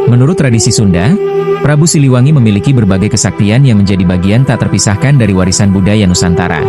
Menurut tradisi Sunda, Prabu Siliwangi memiliki berbagai kesaktian yang menjadi bagian tak terpisahkan dari warisan budaya Nusantara.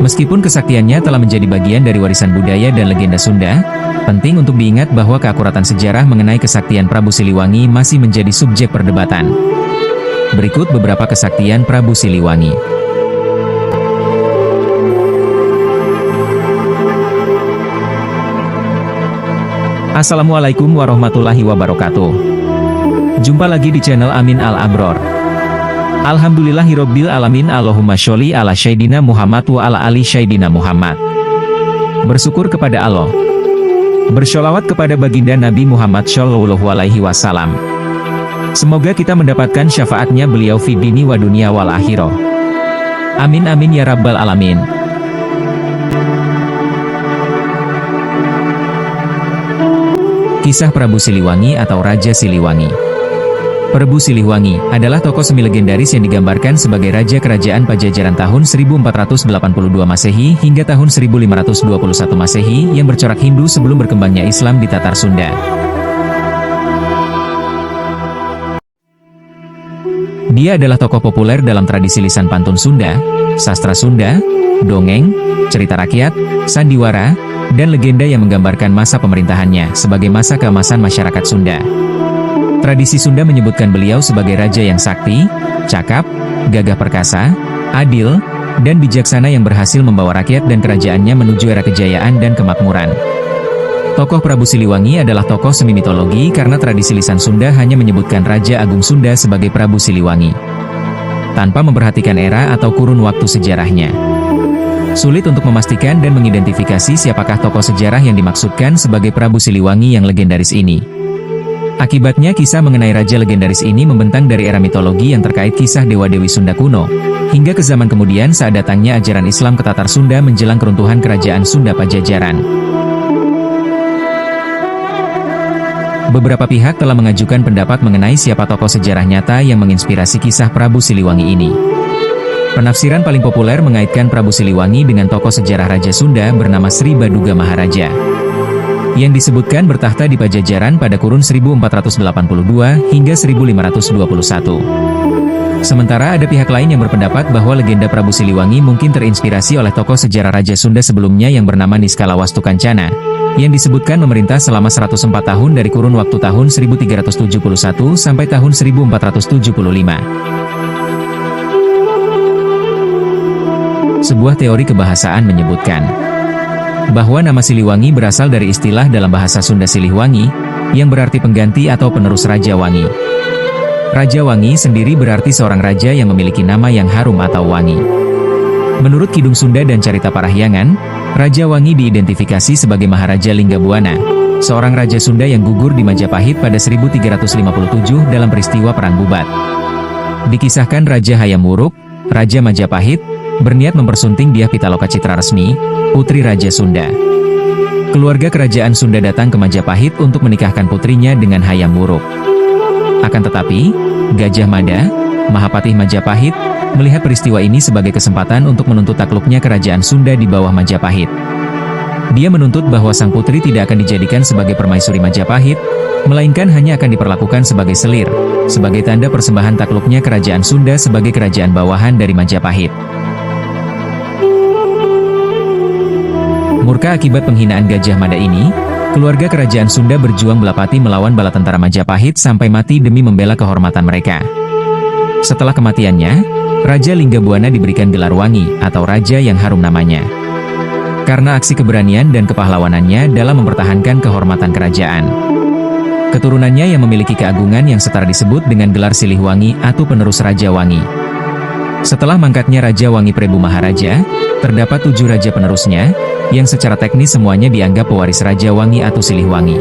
Meskipun kesaktiannya telah menjadi bagian dari warisan budaya dan legenda Sunda, penting untuk diingat bahwa keakuratan sejarah mengenai kesaktian Prabu Siliwangi masih menjadi subjek perdebatan. Berikut beberapa kesaktian Prabu Siliwangi. Assalamualaikum warahmatullahi wabarakatuh. Jumpa lagi di channel Amin Al-Abror. Alhamdulillahirobbil alamin. Allahumma sholli ala Sayyidina Muhammad wa ala ali Sayyidina Muhammad. Bersyukur kepada Allah. Bersholawat kepada baginda Nabi Muhammad Shallallahu Alaihi Wasallam. Semoga kita mendapatkan syafaatnya beliau fi dini wa dunia wal akhirah. Amin amin ya rabbal alamin. Kisah Prabu Siliwangi atau Raja Siliwangi. Prabu Siliwangi adalah tokoh semi legendaris yang digambarkan sebagai Raja Kerajaan Pajajaran tahun 1482 Masehi hingga tahun 1521 Masehi yang bercorak Hindu sebelum berkembangnya Islam di Tatar Sunda. Dia adalah tokoh populer dalam tradisi lisan pantun Sunda, sastra Sunda, dongeng, cerita rakyat, sandiwara, dan legenda yang menggambarkan masa pemerintahannya sebagai masa keemasan masyarakat Sunda. Tradisi Sunda menyebutkan beliau sebagai raja yang sakti, cakap, gagah perkasa, adil, dan bijaksana yang berhasil membawa rakyat dan kerajaannya menuju era kejayaan dan kemakmuran. Tokoh Prabu Siliwangi adalah tokoh semi mitologi karena tradisi lisan Sunda hanya menyebutkan Raja Agung Sunda sebagai Prabu Siliwangi, tanpa memperhatikan era atau kurun waktu sejarahnya. Sulit untuk memastikan dan mengidentifikasi siapakah tokoh sejarah yang dimaksudkan sebagai Prabu Siliwangi yang legendaris ini. Akibatnya kisah mengenai raja legendaris ini membentang dari era mitologi yang terkait kisah dewa-dewi Sunda kuno, hingga ke zaman kemudian saat datangnya ajaran Islam ke Tatar Sunda menjelang keruntuhan kerajaan Sunda Pajajaran. Beberapa pihak telah mengajukan pendapat mengenai siapa tokoh sejarah nyata yang menginspirasi kisah Prabu Siliwangi ini. Penafsiran paling populer mengaitkan Prabu Siliwangi dengan tokoh sejarah Raja Sunda bernama Sri Baduga Maharaja, yang disebutkan bertahta di Pajajaran pada kurun 1482 hingga 1521. Sementara ada pihak lain yang berpendapat bahwa legenda Prabu Siliwangi mungkin terinspirasi oleh tokoh sejarah Raja Sunda sebelumnya yang bernama Niskala Wastukancana, yang disebutkan memerintah selama 104 tahun dari kurun waktu tahun 1371 sampai tahun 1475. Sebuah teori kebahasaan menyebutkan bahwa nama Siliwangi berasal dari istilah dalam bahasa Sunda Silihwangi, yang berarti pengganti atau penerus Raja Wangi. Raja Wangi sendiri berarti seorang raja yang memiliki nama yang harum atau wangi. Menurut Kidung Sunda dan Carita Parahyangan, Raja Wangi diidentifikasi sebagai Maharaja Linggabuana, seorang raja Sunda yang gugur di Majapahit pada 1357 dalam peristiwa Perang Bubat. Dikisahkan Raja Hayam Wuruk, Raja Majapahit, berniat mempersunting Dyah Pitaloka Citraresmi, putri Raja Sunda. Keluarga kerajaan Sunda datang ke Majapahit untuk menikahkan putrinya dengan Hayam Wuruk. Akan tetapi, Gajah Mada, Mahapatih Majapahit, melihat peristiwa ini sebagai kesempatan untuk menuntut takluknya kerajaan Sunda di bawah Majapahit. Dia menuntut bahwa sang putri tidak akan dijadikan sebagai permaisuri Majapahit, melainkan hanya akan diperlakukan sebagai selir, sebagai tanda persembahan takluknya kerajaan Sunda sebagai kerajaan bawahan dari Majapahit. Murka akibat penghinaan Gajah Mada ini, keluarga kerajaan Sunda berjuang belapati melawan bala tentara Majapahit sampai mati demi membela kehormatan mereka. Setelah kematiannya, Raja Linggabuana diberikan gelar Wangi atau Raja yang harum namanya, karena aksi keberanian dan kepahlawanannya dalam mempertahankan kehormatan kerajaan. Keturunannya yang memiliki keagungan yang setara disebut dengan gelar Silihwangi atau penerus Raja Wangi. Setelah mangkatnya Raja Wangi Prabu Maharaja, terdapat 7 raja penerusnya, yang secara teknis semuanya dianggap pewaris Raja Wangi atau Silihwangi.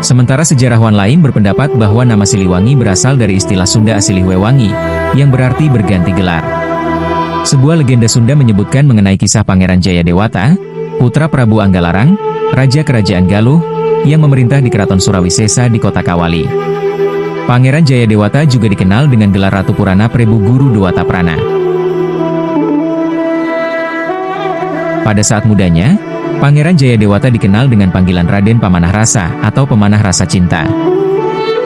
Sementara sejarawan lain berpendapat bahwa nama Siliwangi berasal dari istilah Sunda Asilihwewangi, yang berarti berganti gelar. Sebuah legenda Sunda menyebutkan mengenai kisah Pangeran Jayadewata, putra Prabu Anggalarang, Raja Kerajaan Galuh, yang memerintah di Keraton Surawisesa di kota Kawali. Pangeran Jayadewata juga dikenal dengan gelar Ratu Purana Prabu Guru Dewata Prana. Pada saat mudanya, Pangeran Jayadewata dikenal dengan panggilan Raden Pamanah Rasa atau Pemanah Rasa Cinta.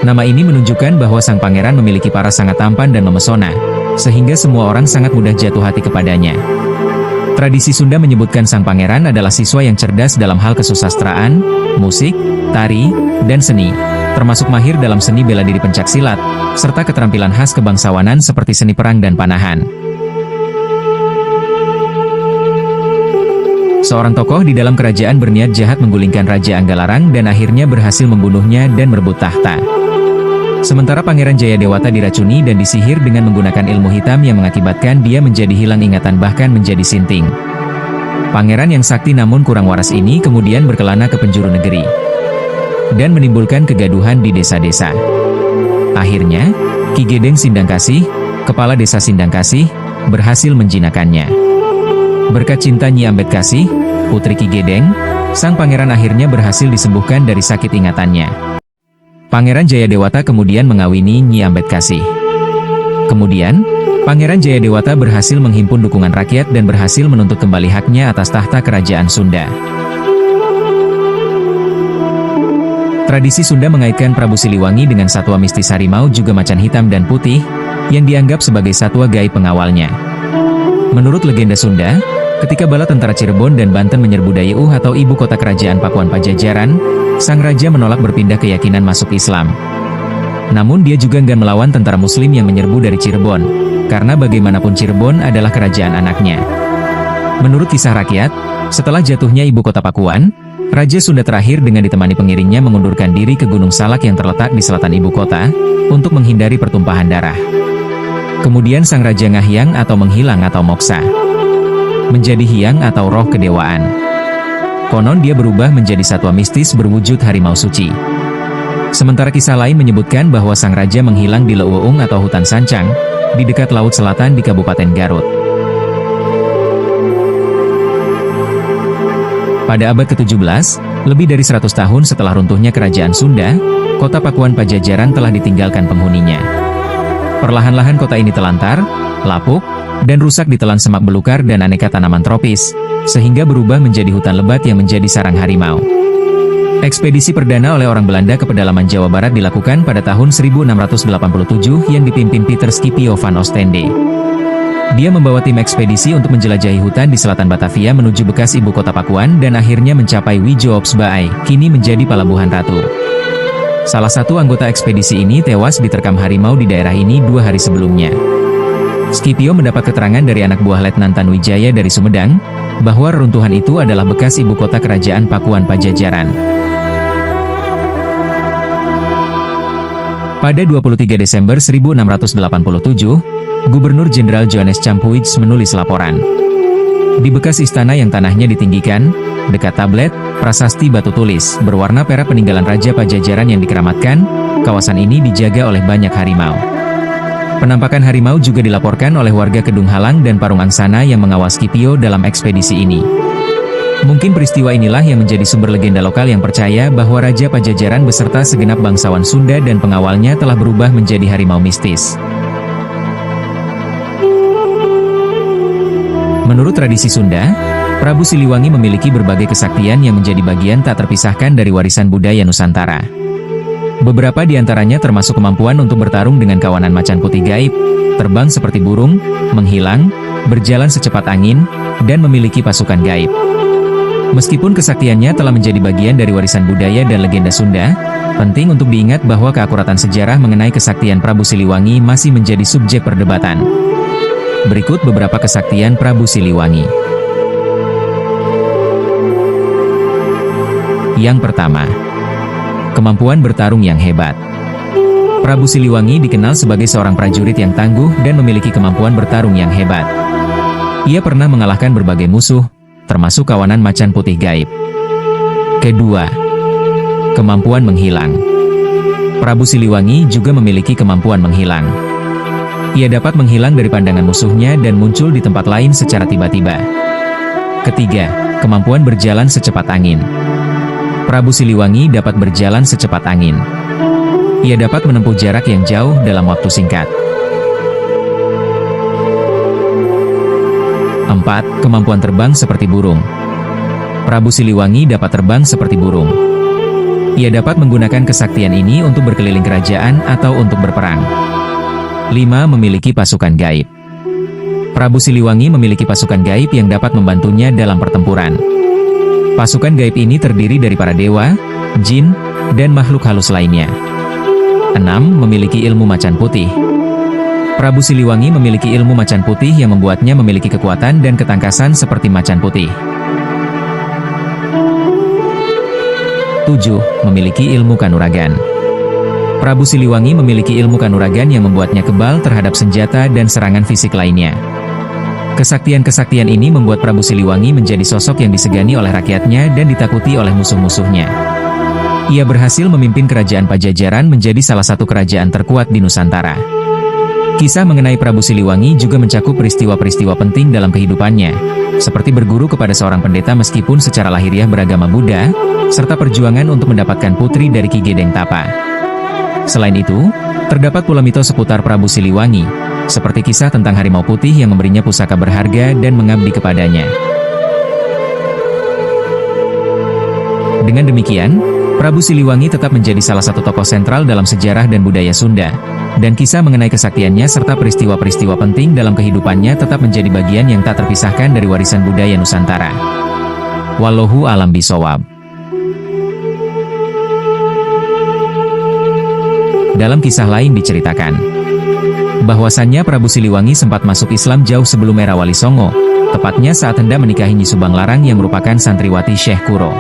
Nama ini menunjukkan bahwa sang pangeran memiliki paras sangat tampan dan memesona, sehingga semua orang sangat mudah jatuh hati kepadanya. Tradisi Sunda menyebutkan sang pangeran adalah siswa yang cerdas dalam hal kesusastraan, musik, tari, dan seni, termasuk mahir dalam seni bela diri pencaksilat, serta keterampilan khas kebangsawanan seperti seni perang dan panahan. Seorang tokoh di dalam kerajaan berniat jahat menggulingkan Raja Anggalarang dan akhirnya berhasil membunuhnya dan merebut tahta. Sementara Pangeran Jayadewata diracuni dan disihir dengan menggunakan ilmu hitam yang mengakibatkan dia menjadi hilang ingatan bahkan menjadi sinting. Pangeran yang sakti namun kurang waras ini kemudian berkelana ke penjuru negeri dan menimbulkan kegaduhan di desa-desa. Akhirnya, Ki Gedeng Sindangkasih, kepala desa Sindangkasih, berhasil menjinakkannya. Berkat cinta Nyi Ambetkasih, putri Ki Gedeng, sang pangeran akhirnya berhasil disembuhkan dari sakit ingatannya. Pangeran Jayadewata kemudian mengawini Nyi Ambetkasih. Kemudian, Pangeran Jayadewata berhasil menghimpun dukungan rakyat dan berhasil menuntut kembali haknya atas tahta kerajaan Sunda. Tradisi Sunda mengaitkan Prabu Siliwangi dengan satwa mistis harimau juga macan hitam dan putih, yang dianggap sebagai satwa gaib pengawalnya. Menurut legenda Sunda, ketika bala tentara Cirebon dan Banten menyerbu Dayeuh atau ibu kota kerajaan Pakuan Pajajaran, sang raja menolak berpindah keyakinan masuk Islam. Namun dia juga enggan melawan tentara Muslim yang menyerbu dari Cirebon, karena bagaimanapun Cirebon adalah kerajaan anaknya. Menurut kisah rakyat, setelah jatuhnya ibu kota Pakuan, Raja Sunda terakhir dengan ditemani pengiringnya mengundurkan diri ke Gunung Salak yang terletak di selatan ibu kota, untuk menghindari pertumpahan darah. Kemudian sang raja ngahyang atau menghilang atau moksa, menjadi hiang atau roh kedewaan. Konon dia berubah menjadi satwa mistis berwujud harimau suci. Sementara kisah lain menyebutkan bahwa sang raja menghilang di Leuweung atau hutan Sancang, di dekat Laut Selatan di Kabupaten Garut. Pada abad ke-17, lebih dari 100 tahun setelah runtuhnya kerajaan Sunda, kota Pakuan Pajajaran telah ditinggalkan penghuninya. Perlahan-lahan kota ini telantar, lapuk, dan rusak ditelan semak belukar dan aneka tanaman tropis, sehingga berubah menjadi hutan lebat yang menjadi sarang harimau. Ekspedisi perdana oleh orang Belanda ke pedalaman Jawa Barat dilakukan pada tahun 1687 yang dipimpin Pieter Scipio van Ostende. Dia membawa tim ekspedisi untuk menjelajahi hutan di selatan Batavia menuju bekas ibu kota Pakuan dan akhirnya mencapai Wijowsbaai, kini menjadi Palabuhan Ratu. Salah satu anggota ekspedisi ini tewas diterkam harimau di daerah ini 2 hari sebelumnya. Scipio mendapat keterangan dari anak buah Letnan Tanuwijaya dari Sumedang, bahwa reruntuhan itu adalah bekas ibu kota kerajaan Pakuan Pajajaran. Pada 23 Desember 1687, Gubernur Jenderal Johannes Campuits menulis laporan. Di bekas istana yang tanahnya ditinggikan, dekat tablet, prasasti batu tulis, berwarna perak peninggalan Raja Pajajaran yang dikeramatkan, kawasan ini dijaga oleh banyak harimau. Penampakan harimau juga dilaporkan oleh warga Kedung Halang dan Parung Angsana yang mengawal Scipio dalam ekspedisi ini. Mungkin peristiwa inilah yang menjadi sumber legenda lokal yang percaya bahwa Raja Pajajaran beserta segenap bangsawan Sunda dan pengawalnya telah berubah menjadi harimau mistis. Menurut tradisi Sunda, Prabu Siliwangi memiliki berbagai kesaktian yang menjadi bagian tak terpisahkan dari warisan budaya Nusantara. Beberapa di antaranya termasuk kemampuan untuk bertarung dengan kawanan macan putih gaib, terbang seperti burung, menghilang, berjalan secepat angin, dan memiliki pasukan gaib. Meskipun kesaktiannya telah menjadi bagian dari warisan budaya dan legenda Sunda, penting untuk diingat bahwa keakuratan sejarah mengenai kesaktian Prabu Siliwangi masih menjadi subjek perdebatan. Berikut beberapa kesaktian Prabu Siliwangi. Yang pertama, kemampuan bertarung yang hebat. Prabu Siliwangi dikenal sebagai seorang prajurit yang tangguh dan memiliki kemampuan bertarung yang hebat. Ia pernah mengalahkan berbagai musuh, termasuk kawanan macan putih gaib. Kedua, kemampuan menghilang. Prabu Siliwangi juga memiliki kemampuan menghilang. Ia dapat menghilang dari pandangan musuhnya dan muncul di tempat lain secara tiba-tiba. Ketiga, kemampuan berjalan secepat angin. Prabu Siliwangi dapat berjalan secepat angin. Ia dapat menempuh jarak yang jauh dalam waktu singkat. 4. kemampuan terbang seperti burung. Prabu Siliwangi dapat terbang seperti burung. Ia dapat menggunakan kesaktian ini untuk berkeliling kerajaan atau untuk berperang. 5. Memiliki pasukan gaib. Prabu Siliwangi memiliki pasukan gaib yang dapat membantunya dalam pertempuran. Pasukan gaib ini terdiri dari para dewa, jin, dan makhluk halus lainnya. 6. Memiliki ilmu macan putih. Prabu Siliwangi memiliki ilmu macan putih yang membuatnya memiliki kekuatan dan ketangkasan seperti macan putih. 7. Memiliki ilmu kanuragan. Prabu Siliwangi memiliki ilmu kanuragan yang membuatnya kebal terhadap senjata dan serangan fisik lainnya. Kesaktian-kesaktian ini membuat Prabu Siliwangi menjadi sosok yang disegani oleh rakyatnya dan ditakuti oleh musuh-musuhnya. Ia berhasil memimpin kerajaan Pajajaran menjadi salah satu kerajaan terkuat di Nusantara. Kisah mengenai Prabu Siliwangi juga mencakup peristiwa-peristiwa penting dalam kehidupannya, seperti berguru kepada seorang pendeta meskipun secara lahiriah beragama Buddha, serta perjuangan untuk mendapatkan putri dari Ki Gedeng Tapa. Selain itu, terdapat pula mitos seputar Prabu Siliwangi, seperti kisah tentang harimau putih yang memberinya pusaka berharga dan mengabdi kepadanya. Dengan demikian, Prabu Siliwangi tetap menjadi salah satu tokoh sentral dalam sejarah dan budaya Sunda, dan kisah mengenai kesaktiannya serta peristiwa-peristiwa penting dalam kehidupannya tetap menjadi bagian yang tak terpisahkan dari warisan budaya Nusantara. Wallahu a'lam bishawab. Dalam kisah lain diceritakan bahwasannya Prabu Siliwangi sempat masuk Islam jauh sebelum era Wali Songo, tepatnya saat hendak menikahi Nyi Subanglarang yang merupakan santriwati Syekh Kuro.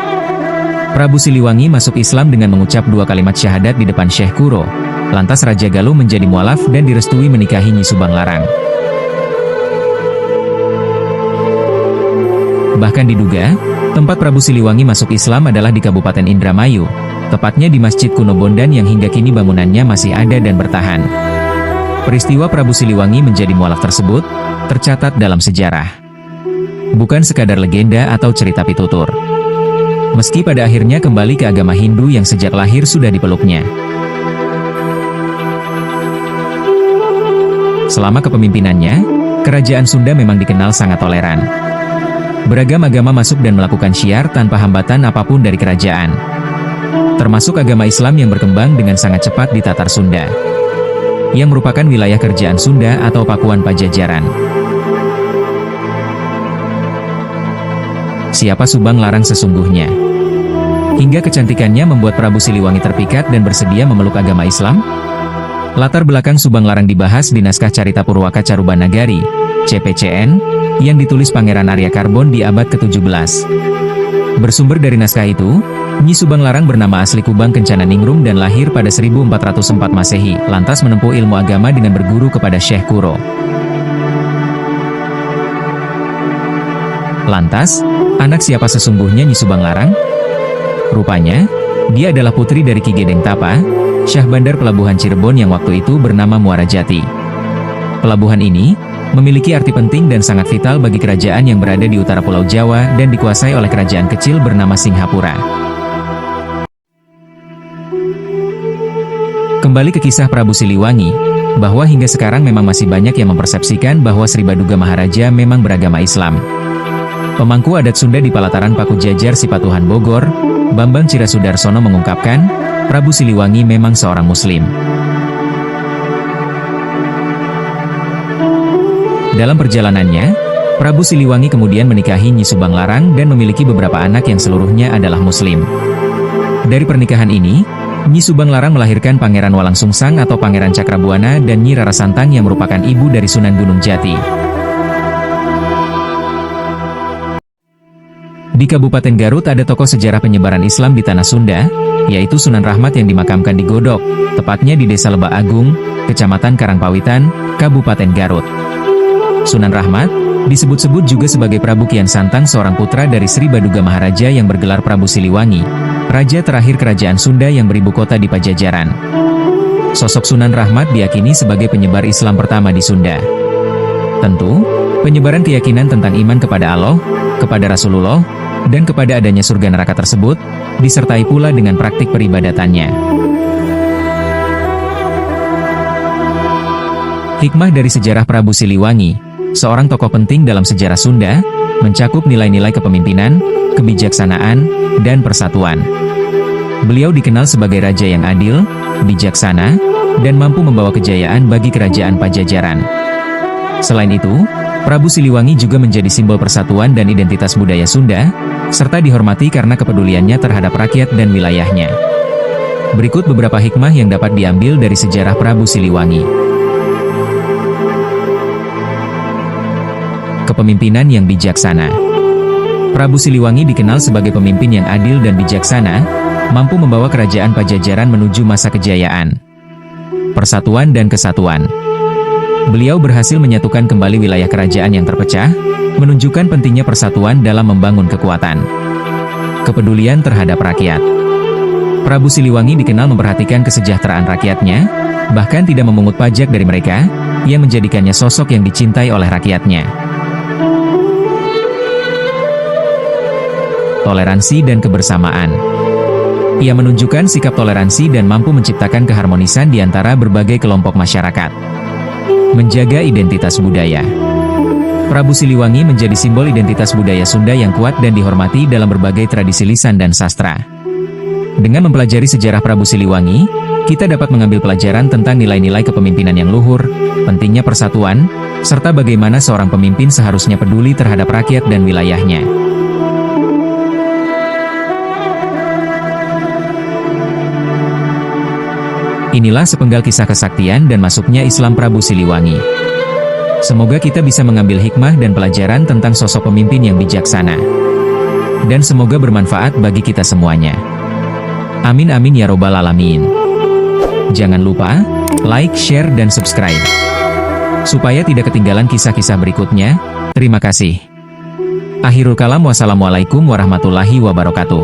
Prabu Siliwangi masuk Islam dengan mengucap 2 kalimat syahadat di depan Syekh Kuro. Lantas Raja Galuh menjadi mualaf dan direstui menikahi Nyi Subanglarang. Bahkan diduga, tempat Prabu Siliwangi masuk Islam adalah di Kabupaten Indramayu, tepatnya di Masjid Kuno Bondan yang hingga kini bangunannya masih ada dan bertahan. Peristiwa Prabu Siliwangi menjadi mualaf tersebut tercatat dalam sejarah. Bukan sekadar legenda atau cerita pitutur. Meski pada akhirnya kembali ke agama Hindu yang sejak lahir sudah dipeluknya. Selama kepemimpinannya, kerajaan Sunda memang dikenal sangat toleran. Beragam agama masuk dan melakukan syiar tanpa hambatan apapun dari kerajaan. Termasuk agama Islam yang berkembang dengan sangat cepat di Tatar Sunda, yang merupakan wilayah kerajaan Sunda atau Pakuan Pajajaran. Siapa Subanglarang sesungguhnya? Hingga kecantikannya membuat Prabu Siliwangi terpikat dan bersedia memeluk agama Islam? Latar belakang Subanglarang dibahas di naskah Carita Purwaka Carubanagari, CPCN, yang ditulis Pangeran Arya Karbon di abad ke-17. Bersumber dari naskah itu, Nyi Subanglarang bernama asli Kubang Kencana Ningrum dan lahir pada 1404 Masehi, lantas menempuh ilmu agama dengan berguru kepada Syekh Kuro. Lantas, anak siapa sesungguhnya Nyi Subanglarang? Rupanya, dia adalah putri dari Ki Gedeng Tapa, Syah Bandar Pelabuhan Cirebon yang waktu itu bernama Muara Jati. Pelabuhan ini memiliki arti penting dan sangat vital bagi kerajaan yang berada di utara Pulau Jawa dan dikuasai oleh kerajaan kecil bernama Singhapura. Kembali ke kisah Prabu Siliwangi, bahwa hingga sekarang memang masih banyak yang mempersepsikan bahwa Sri Baduga Maharaja memang beragama Islam. Pemangku adat Sunda di Palataran Paku Jajar Sipatuhan Bogor, Bambang Cirasudarsono mengungkapkan, Prabu Siliwangi memang seorang Muslim. Dalam perjalanannya, Prabu Siliwangi kemudian menikahi Nyi Subanglarang dan memiliki beberapa anak yang seluruhnya adalah Muslim. Dari pernikahan ini, Nyi Subanglarang melahirkan Pangeran Walangsungsang atau Pangeran Cakrabuana dan Nyi Rara Santang yang merupakan ibu dari Sunan Gunung Jati. Di Kabupaten Garut ada tokoh sejarah penyebaran Islam di Tanah Sunda, yaitu Sunan Rahmat yang dimakamkan di Godok, tepatnya di Desa Lebak Agung, Kecamatan Karangpawitan, Kabupaten Garut. Sunan Rahmat disebut-sebut juga sebagai Prabu Kian Santang, seorang putra dari Sri Baduga Maharaja yang bergelar Prabu Siliwangi, raja terakhir kerajaan Sunda yang beribu kota di Pajajaran. Sosok Sunan Rahmat diyakini sebagai penyebar Islam pertama di Sunda. Tentu, penyebaran keyakinan tentang iman kepada Allah, kepada Rasulullah, dan kepada adanya surga neraka tersebut, disertai pula dengan praktik peribadatannya. Hikmah dari sejarah Prabu Siliwangi, seorang tokoh penting dalam sejarah Sunda, mencakup nilai-nilai kepemimpinan, kebijaksanaan, dan persatuan. Beliau dikenal sebagai raja yang adil, bijaksana, dan mampu membawa kejayaan bagi kerajaan Pajajaran. Selain itu, Prabu Siliwangi juga menjadi simbol persatuan dan identitas budaya Sunda, serta dihormati karena kepeduliannya terhadap rakyat dan wilayahnya. Berikut beberapa hikmah yang dapat diambil dari sejarah Prabu Siliwangi. Kepemimpinan yang bijaksana. Prabu Siliwangi dikenal sebagai pemimpin yang adil dan bijaksana, mampu membawa kerajaan Pajajaran menuju masa kejayaan, persatuan dan kesatuan. Beliau berhasil menyatukan kembali wilayah kerajaan yang terpecah, menunjukkan pentingnya persatuan dalam membangun kekuatan, kepedulian terhadap rakyat. Prabu Siliwangi dikenal memperhatikan kesejahteraan rakyatnya, bahkan tidak memungut pajak dari mereka, yang menjadikannya sosok yang dicintai oleh rakyatnya. Toleransi dan kebersamaan. Ia menunjukkan sikap toleransi dan mampu menciptakan keharmonisan di antara berbagai kelompok masyarakat. Menjaga identitas budaya. Prabu Siliwangi menjadi simbol identitas budaya Sunda yang kuat dan dihormati dalam berbagai tradisi lisan dan sastra. Dengan mempelajari sejarah Prabu Siliwangi, kita dapat mengambil pelajaran tentang nilai-nilai kepemimpinan yang luhur, pentingnya persatuan, serta bagaimana seorang pemimpin seharusnya peduli terhadap rakyat dan wilayahnya. Inilah sepenggal kisah kesaktian dan masuknya Islam Prabu Siliwangi. Semoga kita bisa mengambil hikmah dan pelajaran tentang sosok pemimpin yang bijaksana. Dan semoga bermanfaat bagi kita semuanya. Amin amin ya robbal alamin. Jangan lupa, like, share, dan subscribe. Supaya tidak ketinggalan kisah-kisah berikutnya. Terima kasih. Akhirul kalam, wassalamualaikum warahmatullahi wabarakatuh.